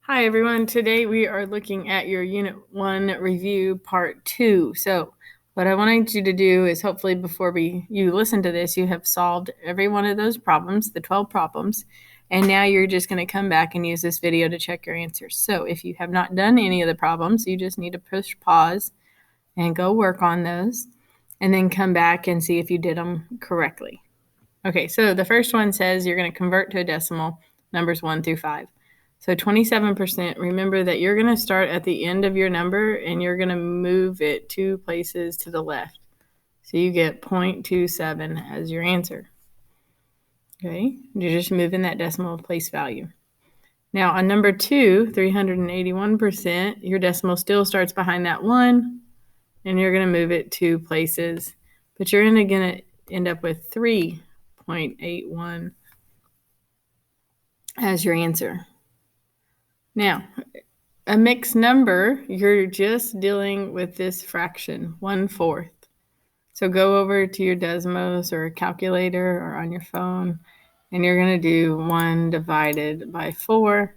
Hi everyone, today we are looking at your Unit 1 review part 2. So what I wanted you to do is hopefully before you listen to this, you have solved every one of those problems, the 12 problems, and now you're just going to come back and use this video to check your answers. So if you have not done any of the problems, you just need to push pause and go work on those and then come back and see if you did them correctly. Okay, so the first one says you're going to convert to a decimal numbers 1 through 5. So 27%, remember that you're going to start at the end of your number and you're going to move it 2 places to the left. So you get 0.27 as your answer. Okay, you're just moving that decimal place value. Now on number 2, 381%, your decimal still starts behind that 1 and you're going to move it 2 places, but you're going to end up with 3.81 as your answer. Now, a mixed number, you're just dealing with this fraction, 1/4. So go over to your Desmos or a calculator or on your phone, and you're going to do 1 divided by 4.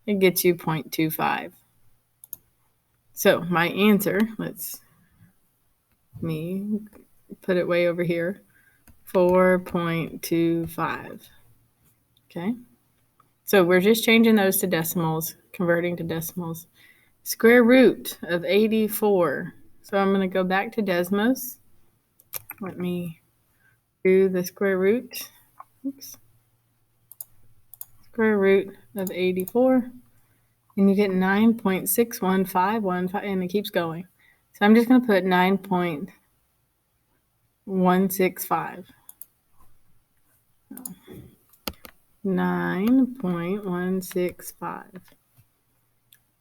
It gets you 0.25. So my answer, me put it way over here, 4.25. Okay. So we're just changing those to decimals, converting to decimals. Square root of 84. So I'm going to go back to Desmos. Let me do the square root. Oops. Square root of 84. And you get 9.61515, and it keeps going. So I'm just going to put 9.165. 9.165.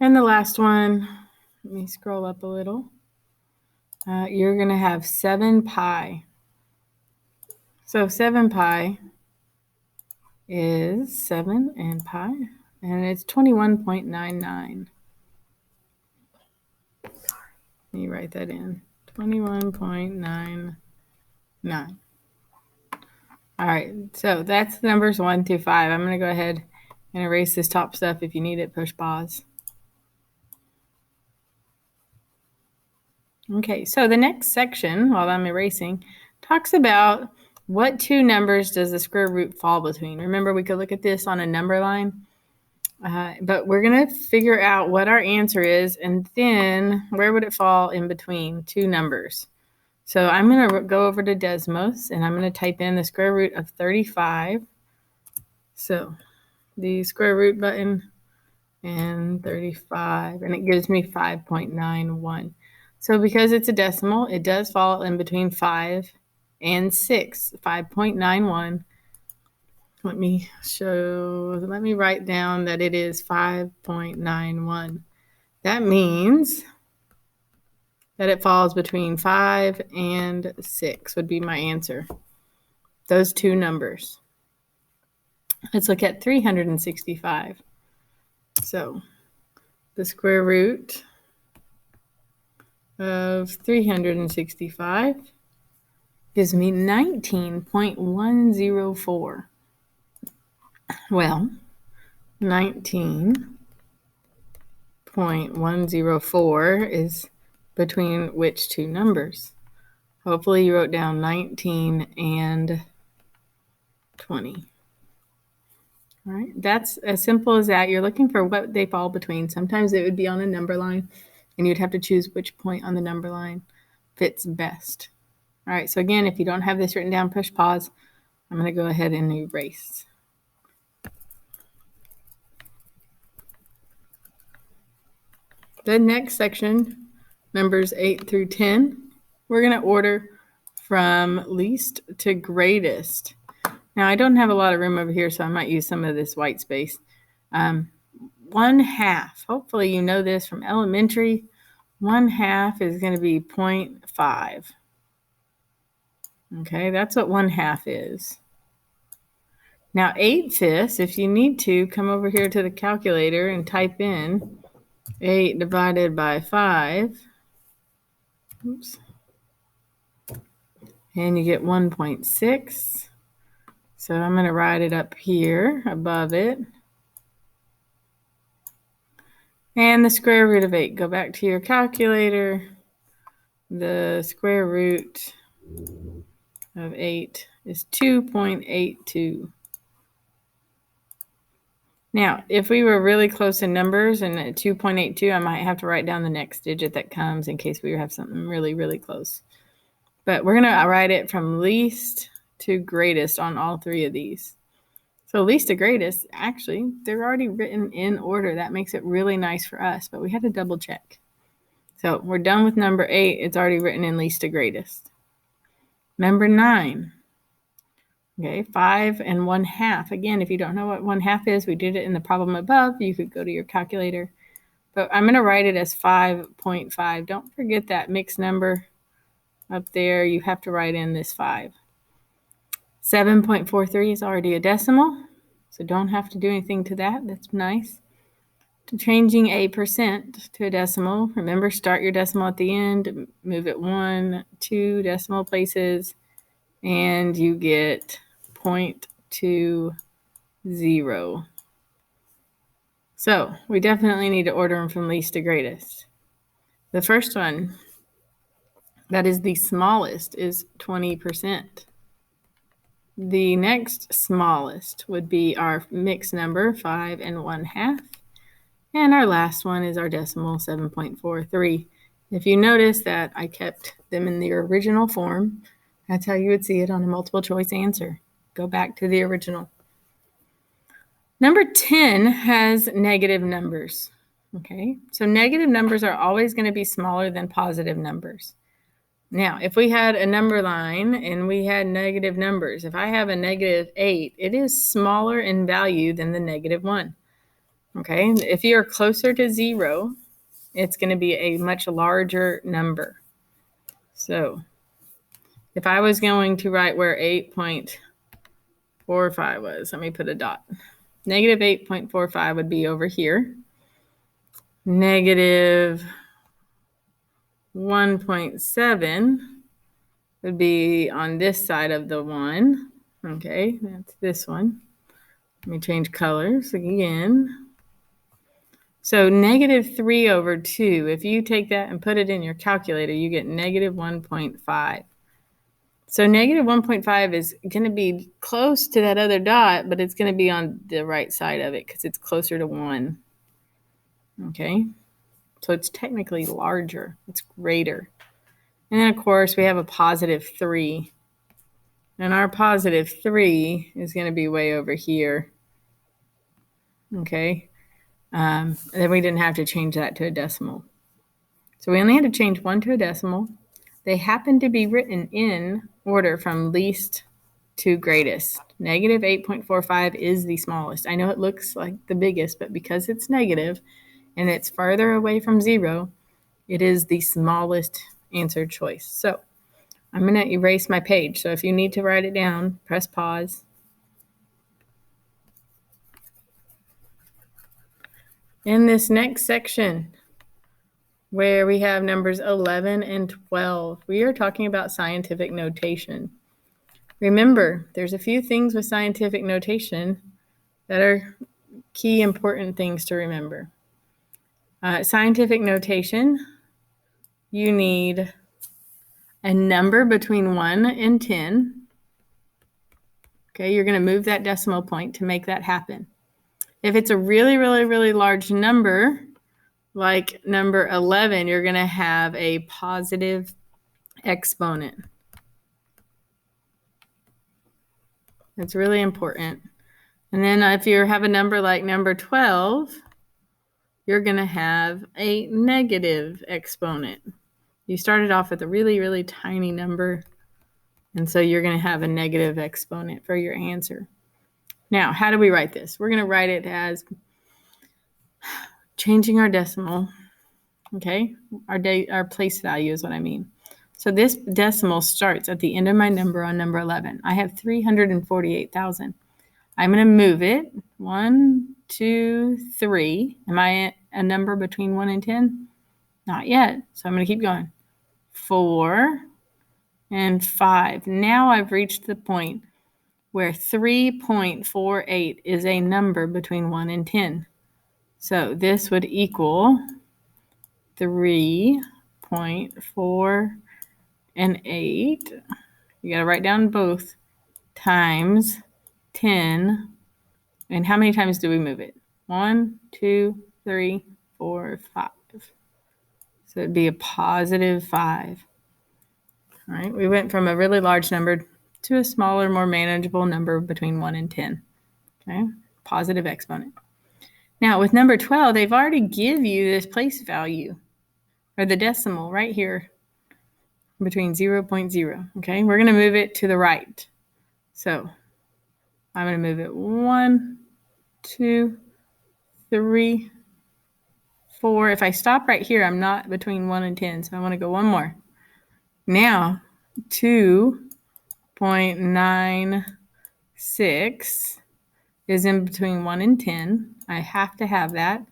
And the last one, let me scroll up a little. You're going to have 7 pi. So 7 pi is 7 and pi, and it's 21.99. Let me write that in, 21.99. All right, so that's numbers 1 through 5. I'm going to go ahead and erase this top stuff. If you need it, push pause. Okay, so the next section, while I'm erasing, talks about what 2 numbers does the square root fall between. Remember, we could look at this on a number line, but we're going to figure out what our answer is, and then where would it fall in between 2 numbers. So I'm going to go over to Desmos, and I'm going to type in the square root of 35. So the square root button and 35, and it gives me 5.91. So because it's a decimal, it does fall in between 5 and 6, 5.91. Let me write down that it is 5.91. That means that it falls between 5 and 6 would be my answer. Those 2 numbers. Let's look at 365. So the square root of 365 gives me 19.104. Well, 19.104 is between which 2 numbers? Hopefully you wrote down 19 and 20. All right, that's as simple as that. You're looking for what they fall between. Sometimes it would be on a number line, and you'd have to choose which point on the number line fits best. All right, so again, if you don't have this written down, push pause. I'm going to go ahead and erase. The next section, numbers 8 through 10, we're going to order from least to greatest. Now, I don't have a lot of room over here, so I might use some of this white space. 1/2. Hopefully you know this from elementary. 1/2 is going to be 0.5. Okay, that's what 1/2 is. Now, 8/5, if you need to, come over here to the calculator and type in 8 divided by 5. Oops. And you get 1.6. So I'm going to write it up here above it. And the square root of 8. Go back to your calculator. The square root of 8 is 2.82. Now, if we were really close in numbers and at 2.82, I might have to write down the next digit that comes in case we have something really, really close. But we're going to write it from least to greatest on all three of these. So least to greatest, actually, they're already written in order. That makes it really nice for us, but we had to double check. So we're done with number 8. It's already written in least to greatest. Number 9. Okay, 5 and 1/2. Again, if you don't know what 1/2 is, we did it in the problem above. You could go to your calculator. But I'm going to write it as 5.5. Don't forget that mixed number up there. You have to write in this 5. 7.43 is already a decimal, so don't have to do anything to that. That's nice. Changing a percent to a decimal, remember, start your decimal at the end, move it 1, 2 decimal places, and you get 0.20. So we definitely need to order them from least to greatest. The first one, that is the smallest, is 20%. The next smallest would be our mixed number, 5 and 1/2. And our last one is our decimal, 7.43. If you notice that I kept them in the original form, that's how you would see it on a multiple choice answer. Go back to the original. Number 10 has negative numbers. Okay, so negative numbers are always going to be smaller than positive numbers. Now, if we had a number line and we had negative numbers, if I have a -8, it is smaller in value than the -1. Okay, if you're closer to 0, it's going to be a much larger number. So if I was going to write where 8.45 was, let me put a dot. Negative 8.45 would be over here. Negative 1.7 would be on this side of the 1. Okay, that's this one. Let me change colors again. So -3/2, if you take that and put it in your calculator, you get -1.5. So -1.5 is going to be close to that other dot, but it's going to be on the right side of it because it's closer to 1. Okay, so it's technically larger. It's greater. And then, of course, we have a +3. And our +3 is going to be way over here. Okay. Then we didn't have to change that to a decimal. So we only had to change one to a decimal. They happen to be written in order from least to greatest. -8.45 is the smallest. I know it looks like the biggest, but because it's negative and it's farther away from 0, it is the smallest answer choice. So I'm going to erase my page. So if you need to write it down, press pause. In this next section, where we have numbers 11 and 12, we are talking about scientific notation. Remember, there's a few things with scientific notation that are key important things to remember. Scientific notation, you need a number between 1 and 10. Okay, you're going to move that decimal point to make that happen. If it's a really, really, really large number, like number 11, you're going to have a positive exponent. That's really important. And then if you have a number like number 12, you're going to have a negative exponent. You started off with a really, really tiny number, and so you're going to have a negative exponent for your answer. Now, how do we write this? We're going to write it as changing our decimal, okay? Our place value is what I mean. So this decimal starts at the end of my number on number 11. I have 348,000. I'm going to move it 1, 2, 3. Am I a number between 1 and 10? Not yet. So I'm going to keep going. 4 and 5. Now I've reached the point where 3.48 is a number between 1 and 10. So this would equal 3.4 and 8. You got to write down both times 10. And how many times do we move it? 1, 2, 3, 4, 5. So it'd be a positive 5. All right, we went from a really large number to a smaller, more manageable number between 1 and 10. Okay, positive exponent. Now with number 12, they've already give you this place value, or the decimal right here between 0.0. Okay, we're going to move it to the right. So I'm going to move it 1, 2, 3, 4. If I stop right here, I'm not between 1 and 10, so I want to go one more. Now 2.96 is in between 1 and 10. I have to have that.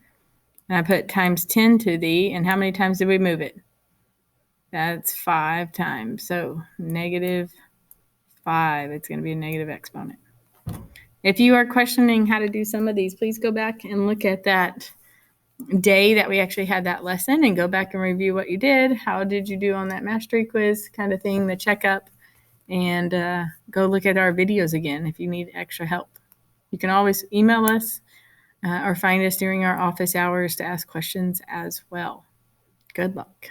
And I put times 10 to the, and how many times did we move it? That's 5 times. So negative 5, it's going to be a negative exponent. If you are questioning how to do some of these, please go back and look at that day that we actually had that lesson and go back and review what you did. How did you do on that mastery quiz kind of thing, the checkup, and go look at our videos again if you need extra help. You can always email us or find us during our office hours to ask questions as well. Good luck.